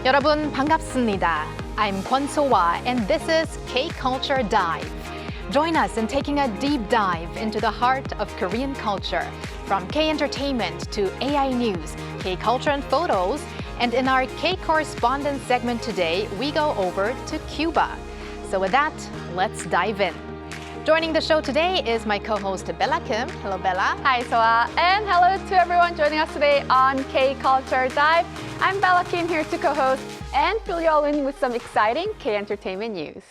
여러분 반갑습니다. I'm Kwon So-wa and this is K-Culture Dive. Join us in taking a deep dive into the heart of Korean culture, from K-entertainment to AI news, K-culture and photos, and in our K-Correspondent segment today, we go over to Cuba. So with that, let's dive in. Joining the show today is my co-host Bella Kim. Hello, Bella. Hi, Soa. And hello to everyone joining us today on K-Culture Dive. I'm Bella Kim here to co-host and fill you all in with some exciting K-entertainment news.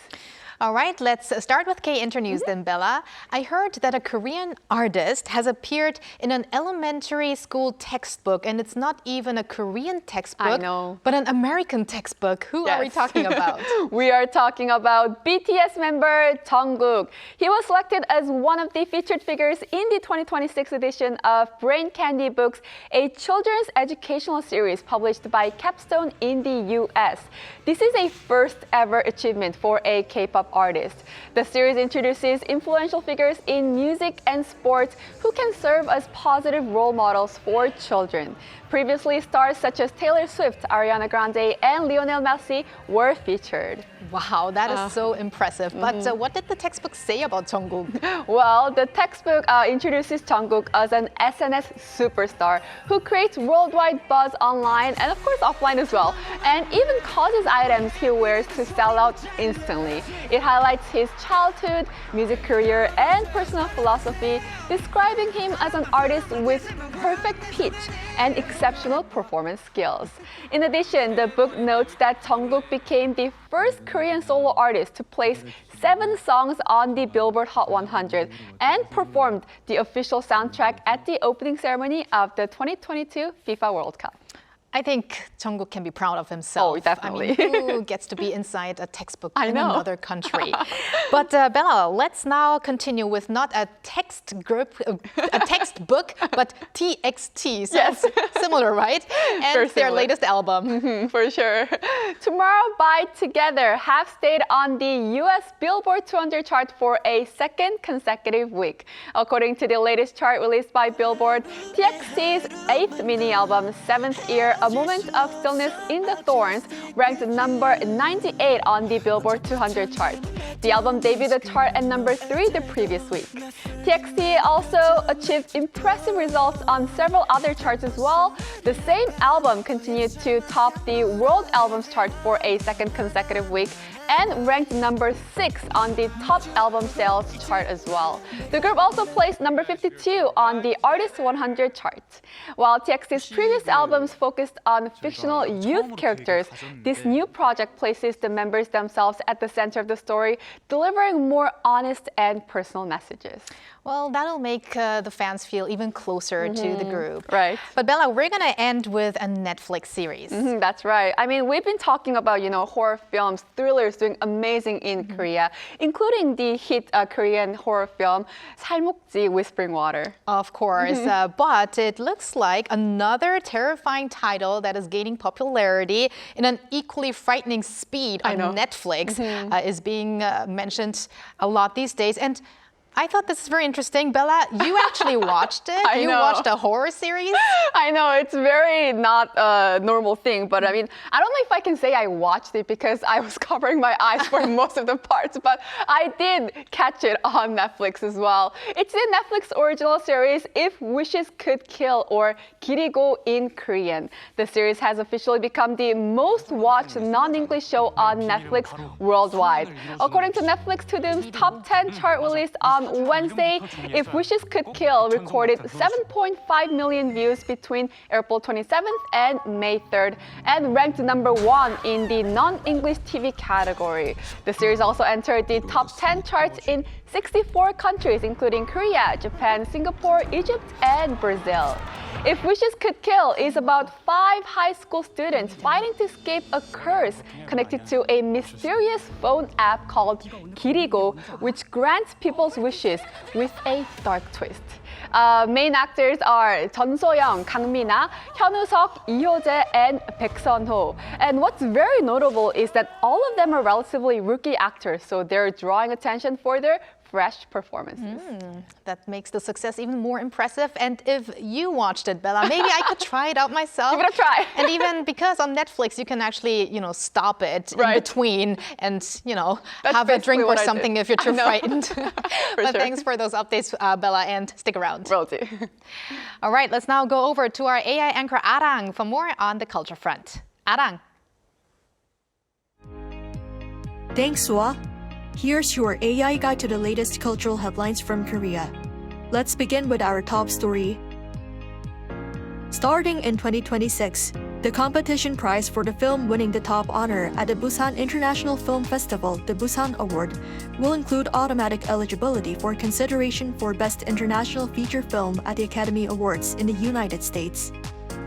All right, let's start with K-Inter News then, Bella. I heard that a Korean artist has appeared in an elementary school textbook, and it's not even a Korean textbook, I know. but an American textbook. Who are we talking about? We are talking about BTS member Jungkook. He was selected as one of the featured figures in the 2026 edition of Brain Candy Books, a children's educational series published by Capstone in the US. This is a first ever achievement for a K-pop artist. The series introduces influential figures in music and sports who can serve as positive role models for children. Previously, stars such as Taylor Swift, Ariana Grande, and Lionel Messi were featured. Wow, that is so impressive. But what did the textbook say about Jungkook? Well, the textbook introduces Jungkook as an SNS superstar who creates worldwide buzz online and of course offline as well, and even causes items he wears to sell out instantly. It highlights his childhood, music career, and personal philosophy, describing him as an artist with perfect pitch and exceptional performance skills. In addition, the book notes that Jungkook became the first Korean solo artist to place 7 songs on the Billboard Hot 100 and performed the official soundtrack at the opening ceremony of the 2022 FIFA World Cup. I think Jungkook can be proud of himself. Oh, definitely. I mean, who gets to be inside a textbook in know. another country? But Bella, let's now continue with not a textbook, but TXT. So Yes. similar, right? And Very their similar. latest album. For sure. Tomorrow by Together have stayed on the US Billboard 200 chart for a second consecutive week. According to the latest chart released by Billboard, TXT's 8th mini album, 7th Year, A Moment of Stillness in the Thorns, ranked number 98 on the Billboard 200 chart. The album debuted the chart at number 3 the previous week. TXT also achieved impressive results on several other charts as well. The same album continued to top the World Albums chart for a second consecutive week and ranked number 6 on the top album sales chart as well. The group also placed number 52 on the Artist 100 chart. While TXT's previous albums focused on fictional youth characters, this new project places the members themselves at the center of the story, delivering more honest and personal messages. Well, that'll make the fans feel even closer to the group. Right. But Bella, we're going to end with a Netflix series. That's right. I mean, we've been talking about, horror films, thrillers doing amazing in Korea, including the hit Korean horror film 살목지 Whispering Water. Of course, but it looks like another terrifying title that is gaining popularity in an equally frightening speed on Netflix is being mentioned a lot these days. And I thought this is very interesting. Bella, you actually watched it. You watched a horror series? I know, it's very not a normal thing, but I mean, I don't know if I can say I watched it because I was covering my eyes for most of the parts, but I did catch it on Netflix as well. It's the Netflix original series, If Wishes Could Kill, or Kirigo in Korean. The series has officially become the most watched non-English show on Netflix worldwide. According to Netflix Todom's top 10 chart released on Wednesday, If Wishes Could Kill recorded 7.5 million views between April 27th and May 3rd and ranked number 1 in the non-English TV category. The series also entered the top 10 charts in 64 countries, including Korea, Japan, Singapore, Egypt, and Brazil. If Wishes Could Kill is about 5 high school students fighting to escape a curse connected to a mysterious phone app called Kirigo, which grants people's wishes with a dark twist. Main actors are Jeon So-young, Kang Min-ah, Hyun-woo-seok, Lee Hyo-jae, and Baek Sun-ho. And what's very notable is that all of them are relatively rookie actors, so they're drawing attention for their fresh performances. That makes the success even more impressive. And if you watched it, Bella, maybe I could try it out myself. Give it a try. And even because on Netflix, you can actually, stop it in between and, have a drink or something if you're too frightened. But thanks for those updates, Bella, and stick around. Will do. All right, let's now go over to our AI anchor, Arirang, for more on the culture front. Arirang. Thanks, Sua. Here's your AI guide to the latest cultural headlines from Korea. Let's begin with our top story. Starting in 2026, the competition prize for the film winning the top honor at the Busan International Film Festival, the Busan Award, will include automatic eligibility for consideration for Best International Feature Film at the Academy Awards in the United States.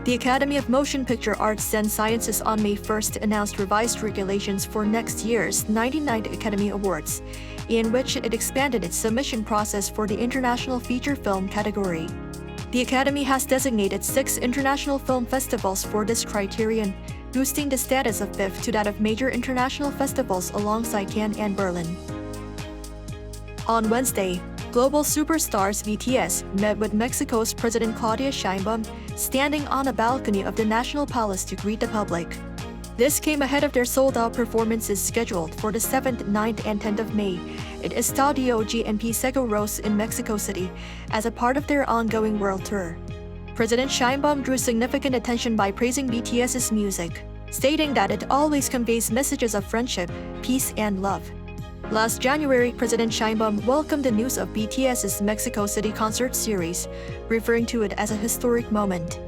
The Academy of Motion Picture Arts and Sciences on May 1st announced revised regulations for next year's 99th Academy Awards, in which it expanded its submission process for the International Feature Film category. The Academy has designated 6 international film festivals for this criterion, boosting the status of BIF to that of major international festivals alongside Cannes and Berlin. On Wednesday, global superstars BTS met with Mexico's President Claudia Sheinbaum, standing on a balcony of the National Palace to greet the public. This came ahead of their sold-out performances scheduled for the 7th, 9th, and 10th of May at Estadio GNP Sego Rose in Mexico City as a part of their ongoing world tour. President Sheinbaum drew significant attention by praising BTS's music, stating that it always conveys messages of friendship, peace, and love. Last January, President Sheinbaum welcomed the news of BTS's Mexico City concert series, referring to it as a historic moment.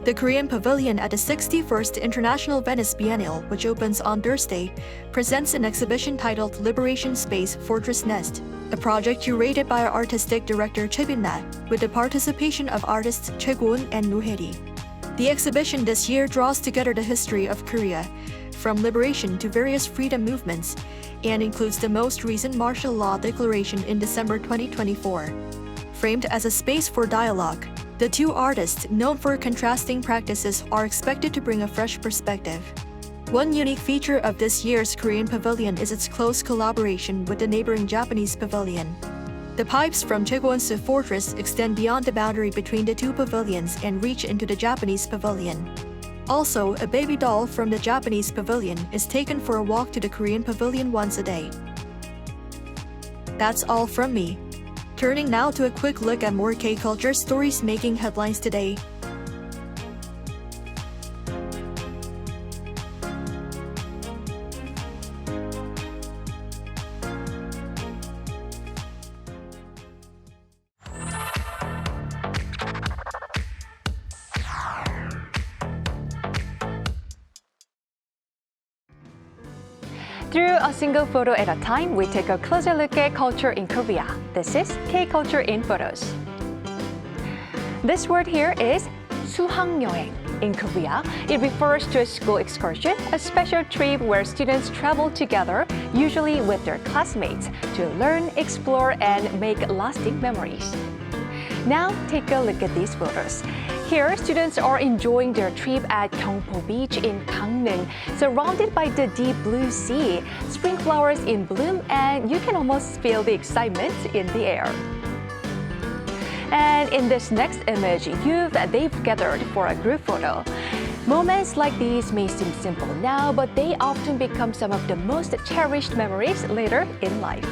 The Korean Pavilion at the 61st International Venice Biennial, which opens on Thursday, presents an exhibition titled Liberation Space Fortress Nest, a project curated by artistic director Choi Bin-na, with the participation of artists Choi Go-eun and Ru Hae-ri. The exhibition this year draws together the history of Korea, from liberation to various freedom movements, and includes the most recent martial law declaration in December 2024. Framed as a space for dialogue, the two artists, known for contrasting practices, are expected to bring a fresh perspective. One unique feature of this year's Korean Pavilion is its close collaboration with the neighboring Japanese pavilion. The pipes from Choi Go-eun's fortress extend beyond the boundary between the two pavilions and reach into the Japanese pavilion. Also, a baby doll from the Japanese pavilion is taken for a walk to the Korean pavilion once a day. That's all from me. Turning now to a quick look at more K-culture stories making headlines today. Through a single photo at a time, we take a closer look at culture in Korea. This is K-Culture in Photos. This word here is 수학여행. In Korea, it refers to a school excursion, a special trip where students travel together, usually with their classmates, to learn, explore, and make lasting memories. Now, take a look at these photos. Here, students are enjoying their trip at Gyeongpo Beach in Gangneung, surrounded by the deep blue sea, spring flowers in bloom, and you can almost feel the excitement in the air. And in this next image, they've gathered for a group photo. Moments like these may seem simple now, but they often become some of the most cherished memories later in life.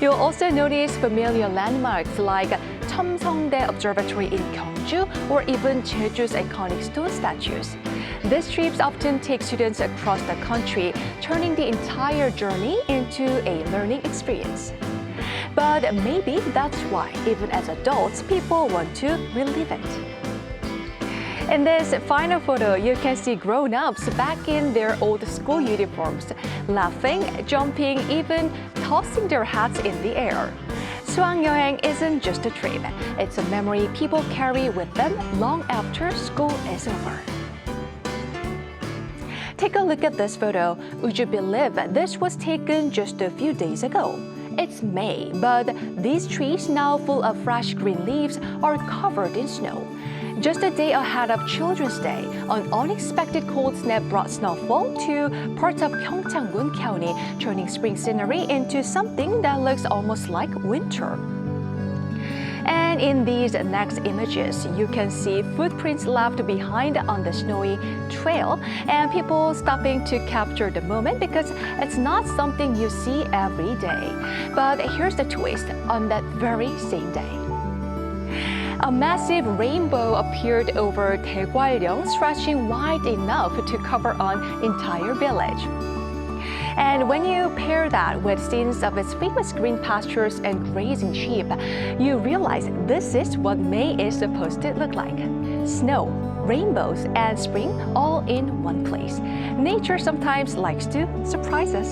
You'll also notice familiar landmarks like Cheomseongdae Observatory in Gyeongju or even Jeju's iconic stone statues. These trips often take students across the country, turning the entire journey into a learning experience. But maybe that's why, even as adults, people want to relive it. In this final photo, you can see grown-ups back in their old school uniforms, laughing, jumping, even tossing their hats in the air. 수학여행 isn't just a trip. It's a memory people carry with them long after school is over. Take a look at this photo. Would you believe this was taken just a few days ago? It's May, but these trees, now full of fresh green leaves, are covered in snow. Just a day ahead of Children's Day, an unexpected cold snap brought snowfall to parts of Gyeongchang-gun County, turning spring scenery into something that looks almost like winter. And in these next images, you can see footprints left behind on the snowy trail and people stopping to capture the moment because it's not something you see every day. But here's the twist: on that very same day, a massive rainbow appeared over Daegwalyeong, stretching wide enough to cover an entire village. And when you pair that with scenes of its famous green pastures and grazing sheep, you realize this is what May is supposed to look like. Snow, rainbows, and spring all in one place. Nature sometimes likes to surprise us.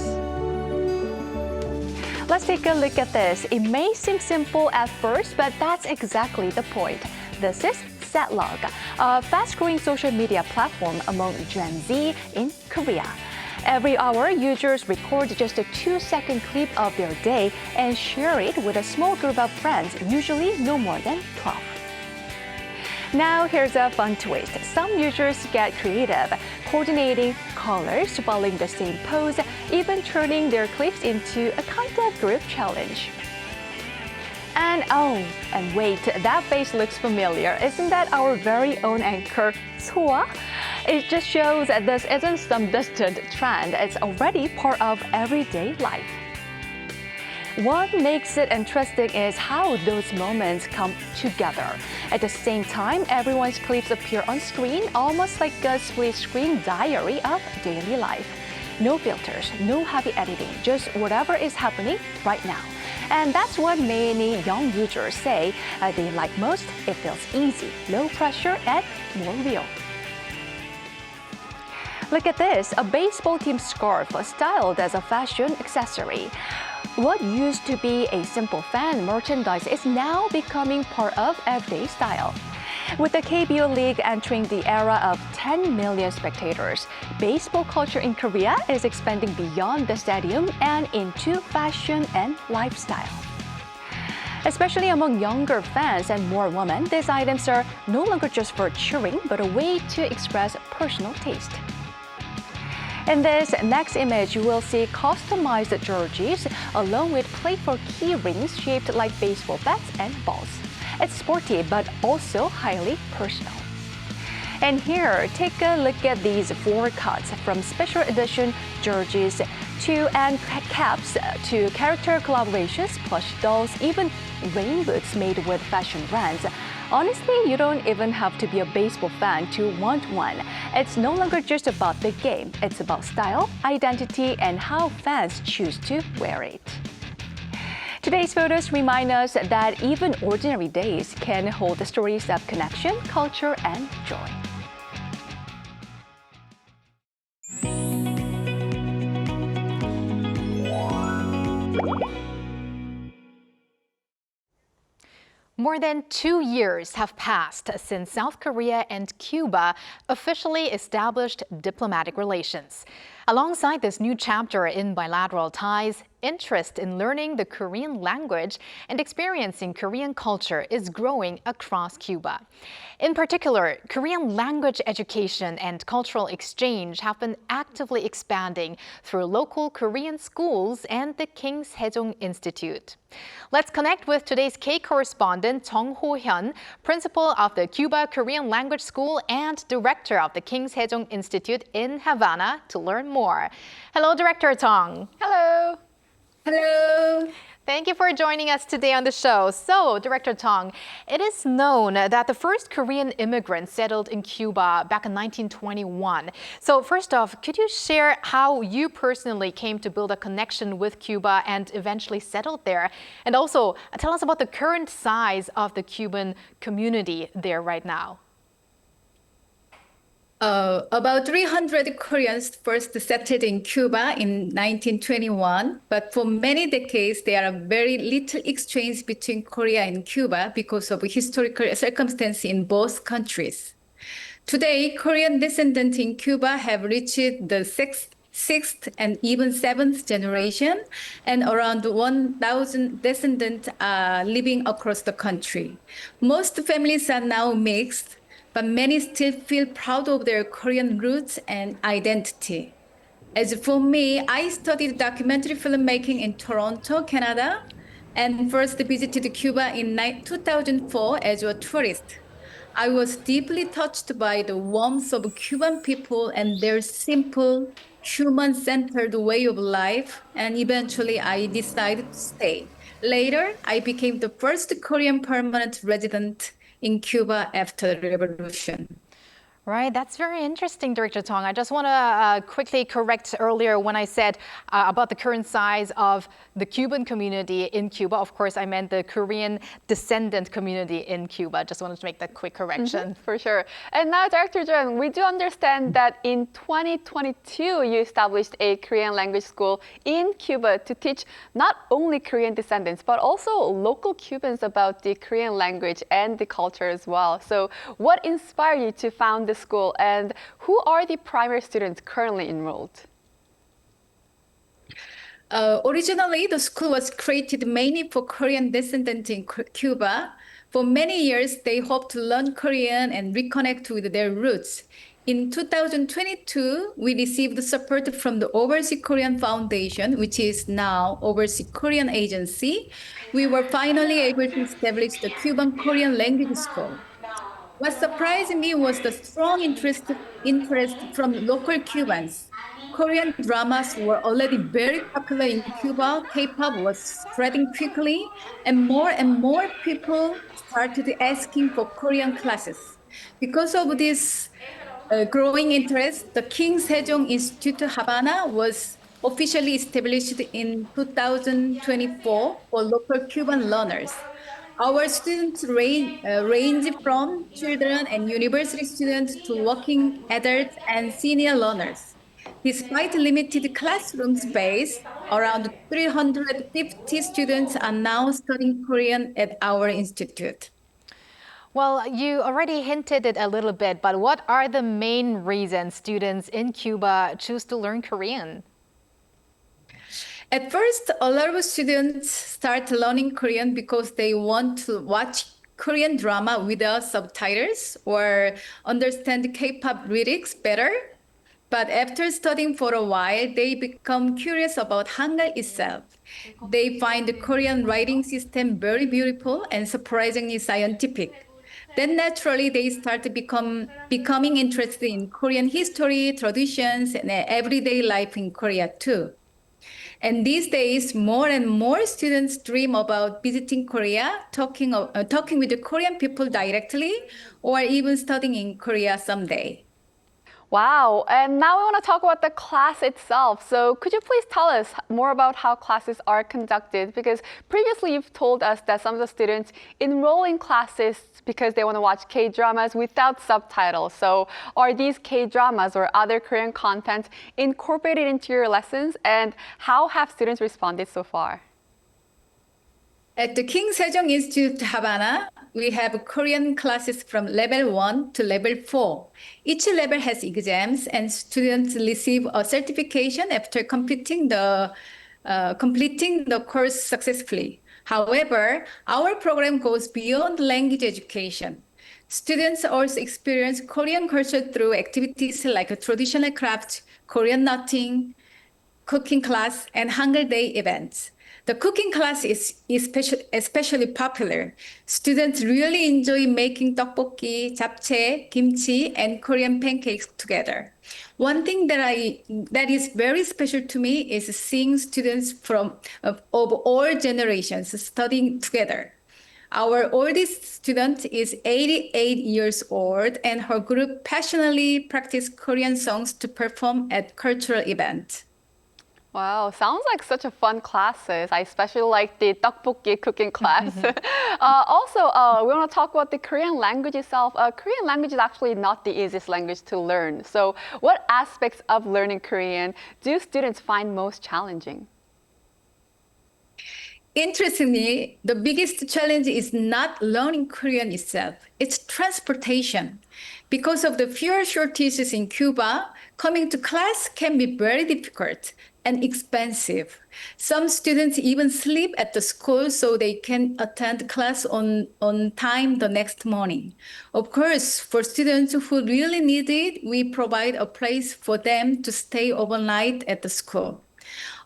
Let's take a look at this. It may seem simple at first, but that's exactly the point. This is Setlog, a fast-growing social media platform among Gen Z in Korea. Every hour, users record just a 2-second clip of their day and share it with a small group of friends, usually no more than 12. Now here's a fun twist. Some users get creative, coordinating colors, following the same pose, even turning their clips into a kind of group challenge. And wait, that face looks familiar. Isn't that our very own anchor, Soa? It just shows that this isn't some distant trend. It's already part of everyday life. What makes it interesting is how those moments come together. At the same time, everyone's clips appear on screen, almost like a split-screen diary of daily life. No filters, no heavy editing, just whatever is happening right now. And that's what many young users say they like most. It feels easy, low pressure, and more real. Look at this, a baseball team scarf styled as a fashion accessory. What used to be a simple fan merchandise is now becoming part of everyday style. With the KBO League entering the era of 10 million spectators, baseball culture in Korea is expanding beyond the stadium and into fashion and lifestyle. Especially among younger fans and more women, these items are no longer just for cheering, but a way to express personal taste. In this next image, you will see customized jerseys along with playful key rings shaped like baseball bats and balls. It's sporty, but also highly personal. And here, take a look at these 4 cuts from special edition jerseys and caps to character collaborations, plush dolls, even rain boots made with fashion brands. Honestly, you don't even have to be a baseball fan to want one. It's no longer just about the game. It's about style, identity, and how fans choose to wear it. Today's photos remind us that even ordinary days can hold the stories of connection, culture, and joy. More than 2 years have passed since South Korea and Cuba officially established diplomatic relations. Alongside this new chapter in bilateral ties, interest in learning the Korean language and experiencing Korean culture is growing across Cuba. In particular, Korean language education and cultural exchange have been actively expanding through local Korean schools and the King Sejong Institute. Let's connect with today's K-Correspondent Jung Ho-hyun, principal of the Cuba Korean Language School and director of the King Sejong Institute in Havana, to learn more. Hello, Director Jung. Hello. Hello. Thank you for joining us today on the show. So, Director Jung, it is known that the first Korean immigrants settled in Cuba back in 1921. So, first off, could you share how you personally came to build a connection with Cuba and eventually settled there? And also, tell us about the current size of the Cuban community there right now. About 300 Koreans first settled in Cuba in 1921, but for many decades, there are very little exchange between Korea and Cuba because of historical circumstances in both countries. Today, Korean descendants in Cuba have reached the sixth, and even seventh generation, and around 1,000 descendants are living across the country. Most families are now mixed, but many still feel proud of their Korean roots and identity. As for me, I studied documentary filmmaking in Toronto, Canada, and first visited Cuba in 2004 as a tourist. I was deeply touched by the warmth of Cuban people and their simple, human-centered way of life, and eventually I decided to stay. Later, I became the first Korean permanent resident in Cuba after the revolution. Right, that's very interesting, Director Tong. I just want to quickly correct earlier when I said about the current size of the Cuban community in Cuba. Of course, I meant the Korean descendant community in Cuba. Just wanted to make that quick correction. For sure. And now, Director Jung, we do understand that in 2022, you established a Korean language school in Cuba to teach not only Korean descendants, but also local Cubans about the Korean language and the culture as well. So what inspired you to found this school, and who are the primary students currently enrolled? Originally, the school was created mainly for Korean descendants in Cuba. For many years, they hoped to learn Korean and reconnect with their roots. In 2022, we received support from the Overseas Korean Foundation, which is now Overseas Korean Agency. We were finally able to establish the Cuban Korean language school. What surprised me was the strong interest from local Cubans. Korean dramas were already very popular in Cuba. K-pop was spreading quickly, and more people started asking for Korean classes. Because of this growing interest, the King Sejong Institute Havana was officially established in 2024 for local Cuban learners. Our students range from children and university students to working adults and senior learners. Despite limited classroom space, around 350 students are now studying Korean at our institute. Well, you already hinted it a little bit, but what are the main reasons students in Cuba choose to learn Korean? At first, a lot of students start learning Korean because they want to watch Korean drama without subtitles or understand K-pop lyrics better. But after studying for a while, they become curious about Hangul itself. They find the Korean writing system very beautiful and surprisingly scientific. Then naturally, they start to becoming interested in Korean history, traditions, and everyday life in Korea too. And these days, more and more students dream about visiting Korea, talking with the Korean people directly, or even studying in Korea someday. Wow, and now we want to talk about the class itself. So could you please tell us more about how classes are conducted? Because previously you've told us that some of the students enroll in classes because they want to watch K-dramas without subtitles. So are these K-dramas or other Korean content incorporated into your lessons? And how have students responded so far? At the King Sejong Institute Havana, we have Korean classes from level 1 to level 4. Each level has exams, and students receive a certification after completing the course successfully. However, our program goes beyond language education. Students also experience Korean culture through activities like traditional crafts, Korean knitting, cooking class, and Hangul Day events. The cooking class is especially popular. Students really enjoy making tteokbokki, japchae, kimchi, and Korean pancakes together. One thing that is very special to me is seeing students of all generations studying together. Our oldest student is 88 years old, and her group passionately practice Korean songs to perform at cultural events. Wow, sounds like such a fun classes. I especially like the tteokbokki cooking class. Also, we want to talk about the Korean language itself. Korean language is actually not the easiest language to learn. So what aspects of learning Korean do students find most challenging? interestingly, the biggest challenge is not learning Korean itself, it's transportation. Because of the fuel shortages in Cuba, coming to class can be very difficult and expensive. Some students even sleep at the school so they can attend class on time the next morning. Of course, for students who really need it, we provide a place for them to stay overnight at the school.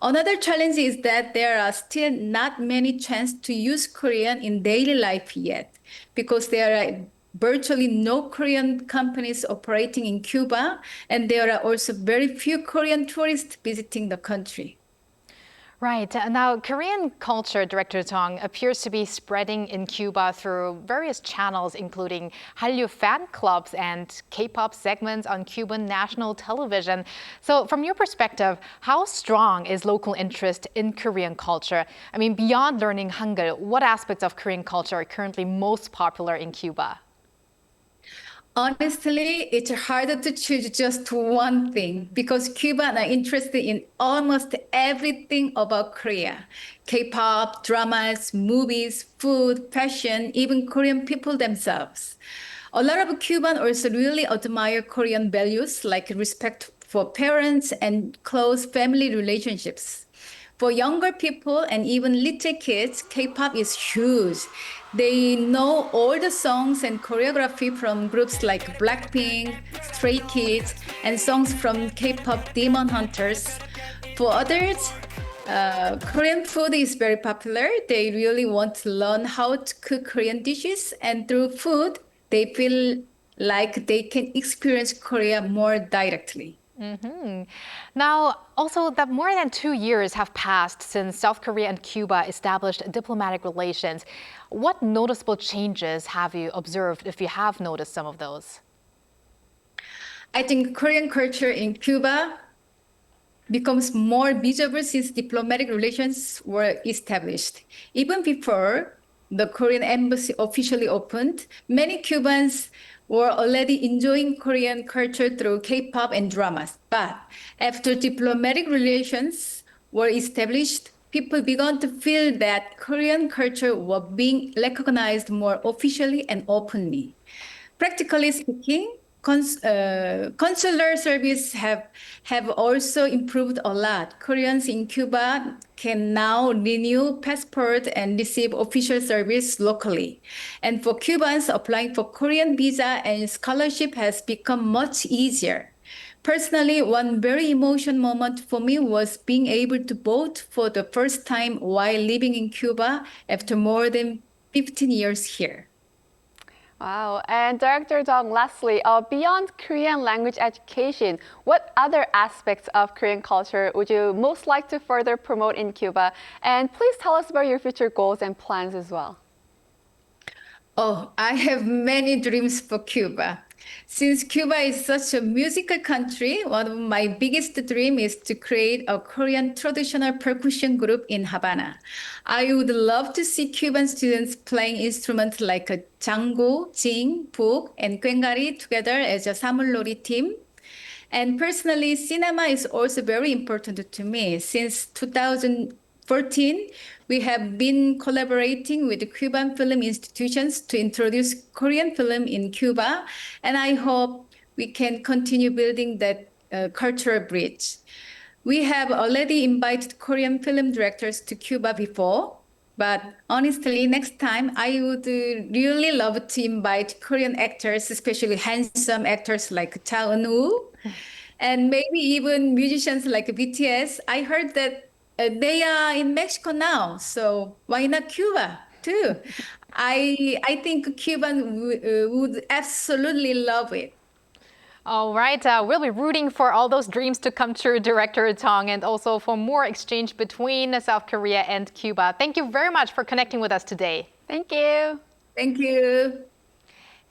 Another challenge is that there are still not many chances to use Korean in daily life yet, because there are virtually no Korean companies operating in Cuba, and there are also very few Korean tourists visiting the country. Right. Now, Korean culture, Director Jung, appears to be spreading in Cuba through various channels, including hallyu fan clubs and K-pop segments on Cuban national television. So from your perspective, how strong is local interest in Korean culture? I mean, beyond learning Hangul, what aspects of Korean culture are currently most popular in Cuba? Honestly, it's harder to choose just one thing because Cubans are interested in almost everything about Korea. K-pop, dramas, movies, food, fashion, even Korean people themselves. A lot of Cubans also really admire Korean values like respect for parents and close family relationships. For younger people and even little kids, K-pop is huge. They know all the songs and choreography from groups like Blackpink, Stray Kids, and songs from K-pop Demon Hunters. For others, Korean food is very popular. They really want to learn how to cook Korean dishes, and through food, they feel like they can experience Korea more directly. Now, also that more than 2 years have passed since South Korea and Cuba established diplomatic relations. What noticeable changes have you observed, if you have noticed some of those? I think Korean culture in Cuba becomes more visible since diplomatic relations were established. Even before the Korean embassy officially opened, many Cubans were already enjoying Korean culture through K-pop and dramas. But after diplomatic relations were established, people began to feel that Korean culture was being recognized more officially and openly. Practically speaking, consular service have also improved a lot. Koreans in Cuba can now renew passport and receive official service locally. And for Cubans, applying for Korean visa and scholarship has become much easier. Personally, one very emotional moment for me was being able to vote for the first time while living in Cuba after more than 15 years here. Wow. And Director Dong, lastly, beyond Korean language education, what other aspects of Korean culture would you most like to further promote in Cuba? And please tell us about your future goals and plans as well. Oh, I have many dreams for Cuba. Since Cuba is such a musical country, one of my biggest dreams is to create a Korean traditional percussion group in Havana. I would love to see Cuban students playing instruments like a jango, jing, buk, and quengari together as a samulori team. And personally, cinema is also very important to me. Since 2014, we have been collaborating with Cuban film institutions to introduce Korean film in Cuba, and I hope we can continue building that cultural bridge. We have already invited Korean film directors to Cuba before, but honestly, next time I would really love to invite Korean actors, especially handsome actors like Cha Eun-woo, and maybe even musicians like BTS. I heard that they are in Mexico now, so why not Cuba too? I think Cuban would absolutely love it. All right, we'll be rooting for all those dreams to come true, Director Tong, and also for more exchange between South Korea and Cuba. Thank you very much for connecting with us today. Thank you. Thank you.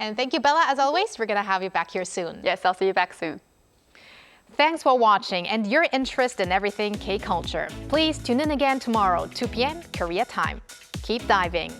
And thank you, Bella. As always, we're going to have you back here soon. Yes, I'll see you back soon. Thanks for watching and your interest in everything K-culture. Please tune in again tomorrow, 2 p.m. Korea time. Keep diving.